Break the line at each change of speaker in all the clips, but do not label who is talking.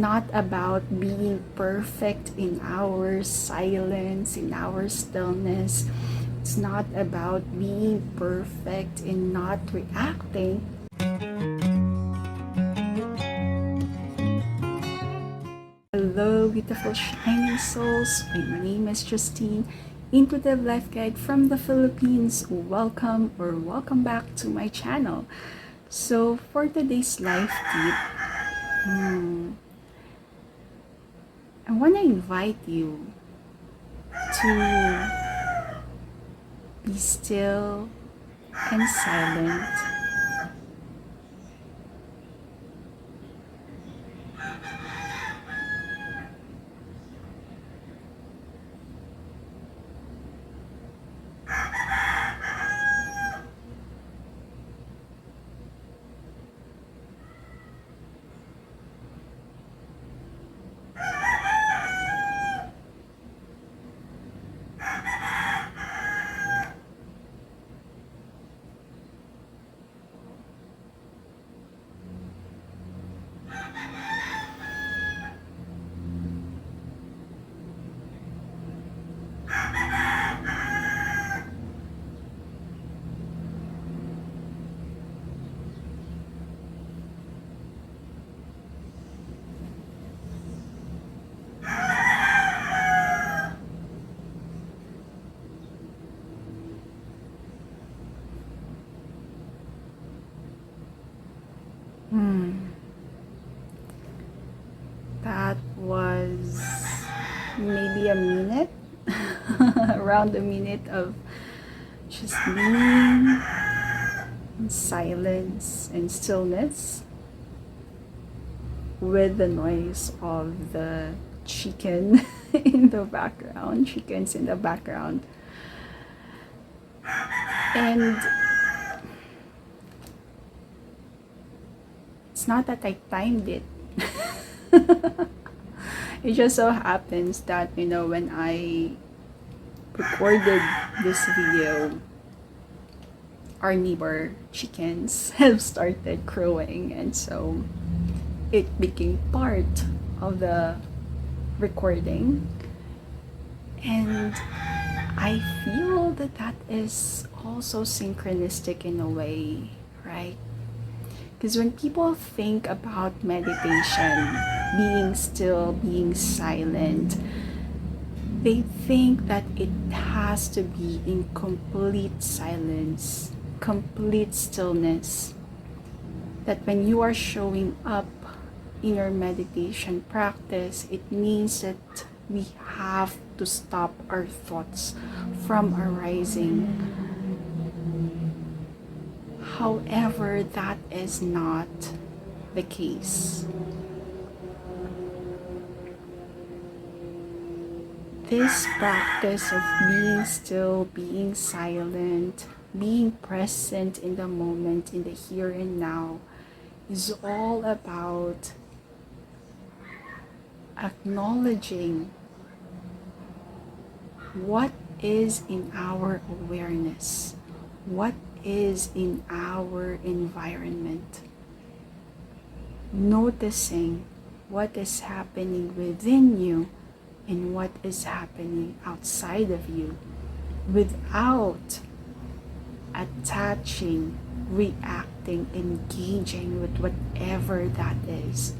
not about being perfect in our silence, in our stillness. It's not about being perfect in not reacting. Hello, beautiful shining souls. My name is Jostine, Intuitive Life Guide from the Philippines. Welcome or welcome back to my channel. So for today's life tip, I want to invite you to be still and silent. That was maybe a minute, around a minute of just being in silence and stillness with the noise of the chickens in the background. And it's not that I timed it. It just so happens that, when I recorded this video, our neighbor chickens have started crowing, and so it became part of the recording. And I feel that that is also synchronistic in a way, right? Because when people think about meditation, being still, being silent, they think that it has to be in complete silence, complete stillness. That when you are showing up in your meditation practice, it means that we have to stop our thoughts from arising. However, that is not the case. This practice of being still, being silent, being present in the moment, in the here and now, is all about acknowledging what is in our awareness, what is in our environment, noticing what is happening within you and what is happening outside of you without attaching, reacting, engaging with whatever that is.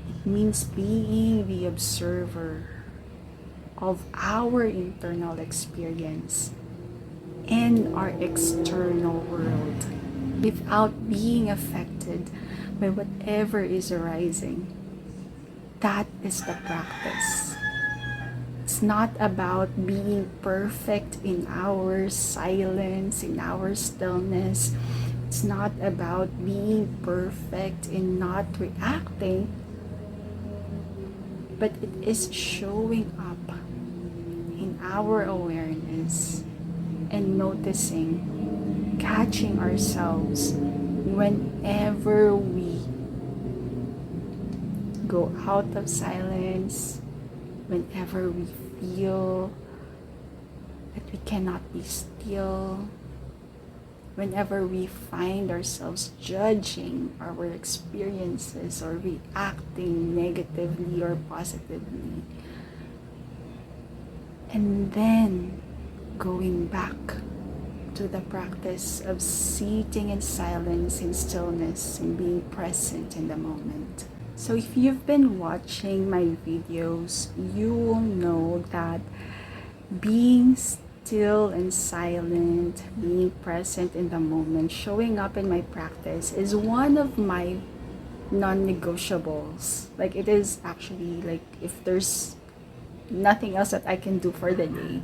It means being the observer of our internal experience in our external world without being affected by whatever is arising. That is the practice. It's not about being perfect in our silence, in our stillness. It's not about being perfect in not reacting, but it is showing up in our awareness and noticing, catching ourselves whenever we go out of silence, whenever we feel that we cannot be still, whenever we find ourselves judging our experiences or reacting negatively or positively, and then going back to the practice of sitting in silence, in stillness, and being present in the moment. So if you've been watching my videos, you will know that being still and silent, being present in the moment, showing up in my practice is one of my non-negotiables. Like, it is actually like, if there's nothing else that I can do for the day,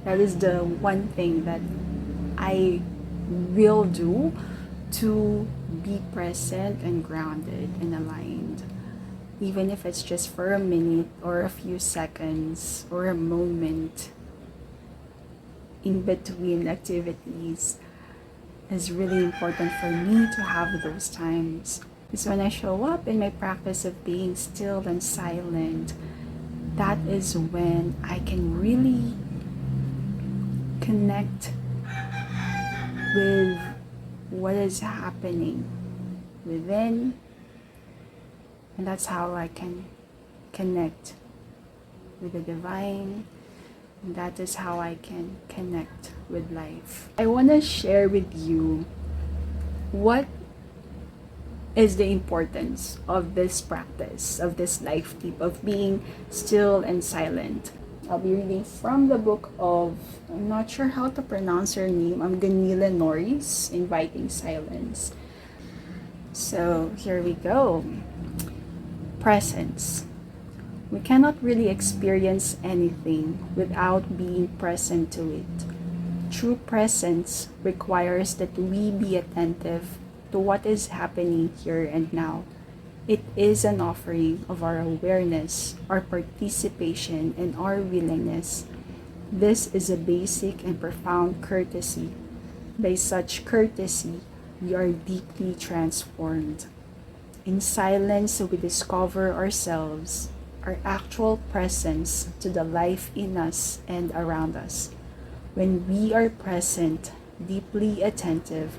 that is the one thing that I will do to be present and grounded and aligned. Even if it's just for a minute or a few seconds or a moment in between activities, is really important for me to have those times. Because when I show up in my practice of being still and silent, that is when I can really connect with what is happening within, and that's how I can connect with the divine, and that is how I can connect with life. I want to share with you what is the importance of this practice, of this life tip, of being still and silent. I'll be reading from the book of, I'm not sure how to pronounce her name, Gunilla Norris, Inviting Silence. So here we go. Presence. We cannot really experience anything without being present to it. True presence requires that we be attentive to what is happening here and now. It is an offering of our awareness, our participation, and our willingness. This is a basic and profound courtesy. By such courtesy, we are deeply transformed. In silence, we discover ourselves, our actual presence to the life in us and around us. When we are present, deeply attentive,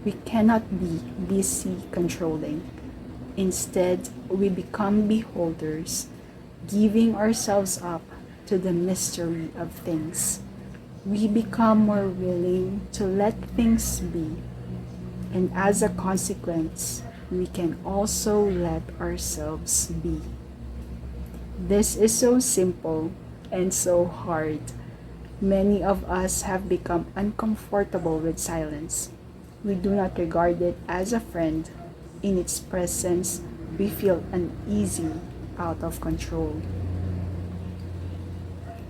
we cannot be busy controlling. Instead, we become beholders, giving ourselves up to the mystery of things. We become more willing to let things be, and as a consequence, we can also let ourselves be. This is so simple and so hard. Many of us have become uncomfortable with silence. We do not regard it as a friend. In its presence, we feel uneasy, out of control.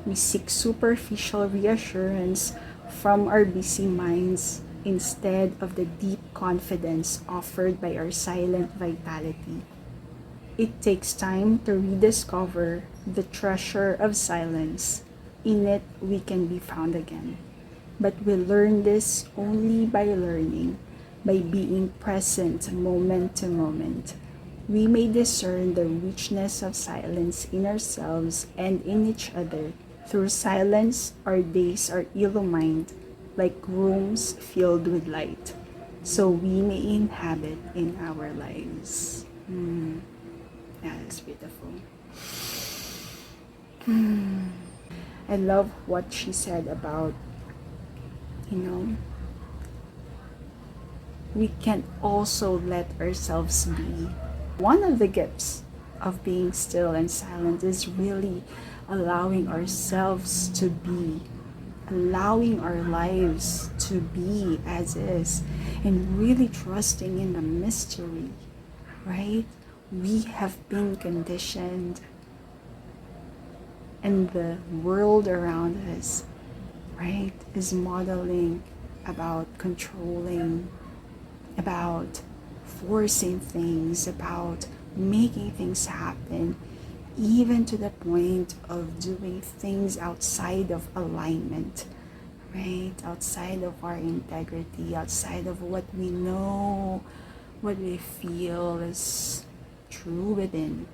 We seek superficial reassurance from our busy minds instead of the deep confidence offered by our silent vitality. It takes time to rediscover the treasure of silence. In it, we can be found again. But we learn this only by learning, by being present moment to moment. We may discern the richness of silence in ourselves and in each other. Through silence, our days are illumined like rooms filled with light, so we may inhabit in our lives. That is beautiful. I love what she said about, we can also let ourselves be. One of the gifts of being still and silent is really allowing ourselves to be, allowing our lives to be as is, and really trusting in the mystery, right? We have been conditioned, and the world around us, right, is modeling about controlling, about forcing things, about making things happen, even to the point of doing things outside of alignment, right? Outside of our integrity, outside of what we know, what we feel is true within.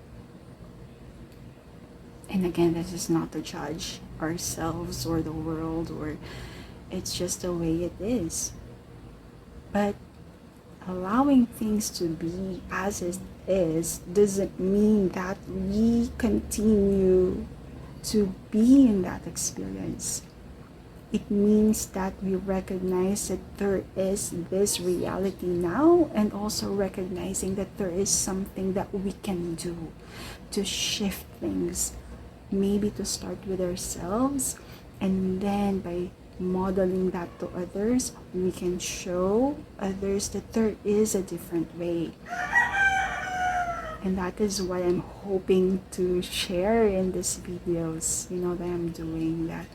And again, this is not to judge ourselves or the world, or it's just the way it is. But allowing things to be as it is doesn't mean that we continue to be in that experience. It means that we recognize that there is this reality now, and also recognizing that there is something that we can do to shift things, maybe to start with ourselves, and then by modeling that to others, we can show others that there is a different way. And that is what I'm hoping to share in these videos, that I'm doing, that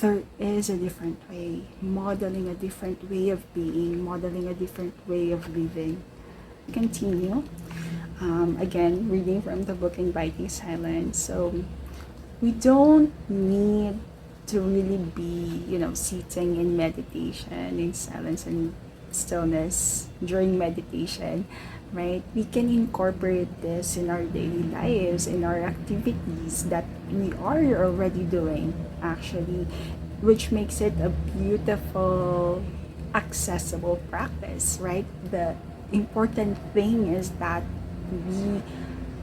there is a different way, modeling a different way of being, modeling a different way of living. Continue. Again, reading from the book Inviting Silence. So we don't need to really be, sitting in meditation, in silence and stillness during meditation, right? We can incorporate this in our daily lives, in our activities that we are already doing, actually, which makes it a beautiful, accessible practice, right? The important thing is that we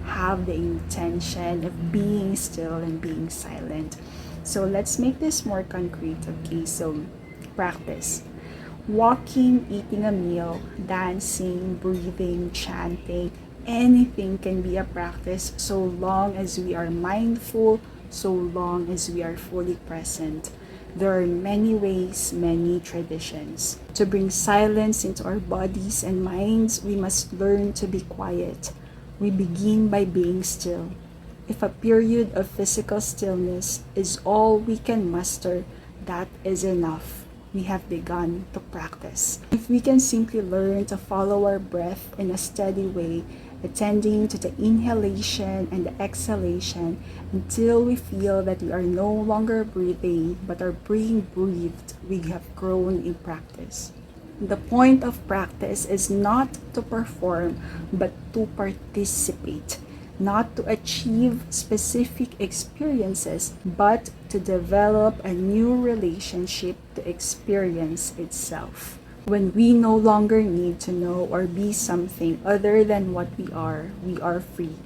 have the intention of being still and being silent. So let's make this more concrete, okay? So practice. Walking, eating a meal, dancing, breathing, chanting, anything can be a practice so long as we are mindful, so long as we are fully present. There are many ways, many traditions. To bring silence into our bodies and minds, we must learn to be quiet. We begin by being still. If a period of physical stillness is all we can muster, that is enough. We have begun to practice. If we can simply learn to follow our breath in a steady way, attending to the inhalation and the exhalation until we feel that we are no longer breathing but are being breathed, we have grown in practice. The point of practice is not to perform but to participate, not to achieve specific experiences, but to develop a new relationship to experience itself. When we no longer need to know or be something other than what we are free.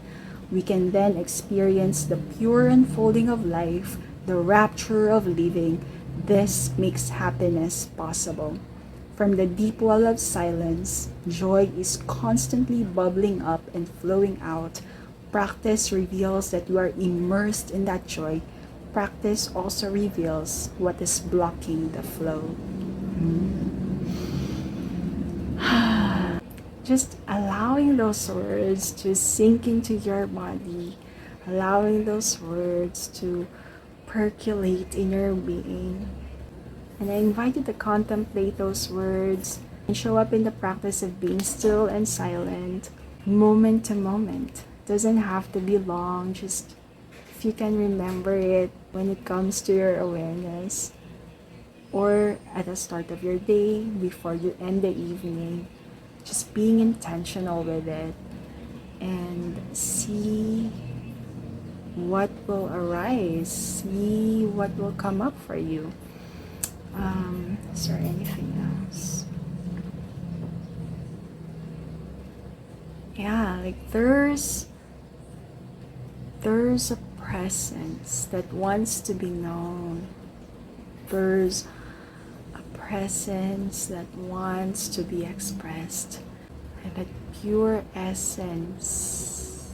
We can then experience the pure unfolding of life, the rapture of living. This makes happiness possible. From the deep well of silence, joy is constantly bubbling up and flowing out. Practice reveals that you are immersed in that joy. Practice also reveals what is blocking the flow. Just allowing those words to sink into your body, allowing those words to percolate in your being. And I invite you to contemplate those words and show up in the practice of being still and silent, moment to moment. Doesn't have to be long, just if you can remember it when it comes to your awareness, or at the start of your day, before you end the evening, just being intentional with it and see what will arise, see what will come up for you. Is there anything else? Yeah, like there's a presence that wants to be known. There's a presence that wants to be expressed. And that pure essence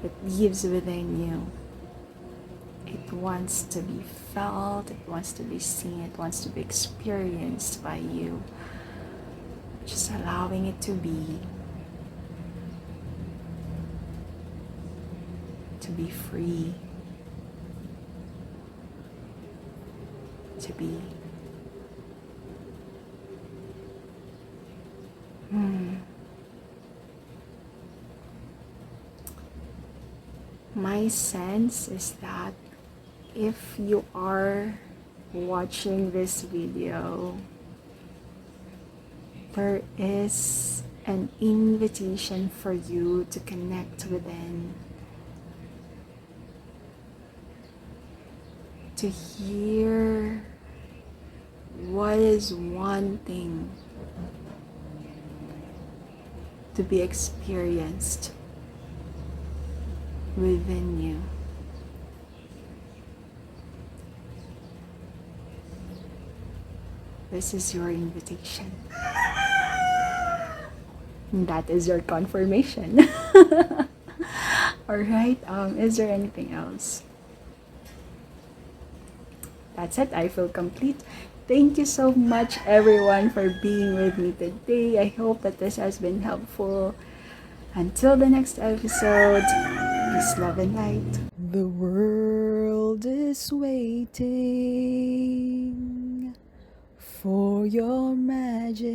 that lives within you. It wants to be felt, it wants to be seen, it wants to be experienced by you. Just allowing it to be free, to be. My sense is that if you are watching this video, there is an invitation for you to connect within, to hear what is one thing to be experienced within you. This is your invitation. And that is your confirmation. Alright, is there anything else? That's it. I feel complete. Thank you so much, everyone, for being with me today. I hope that this has been helpful. Until the next episode, peace, love, and light. The world is waiting for your magic.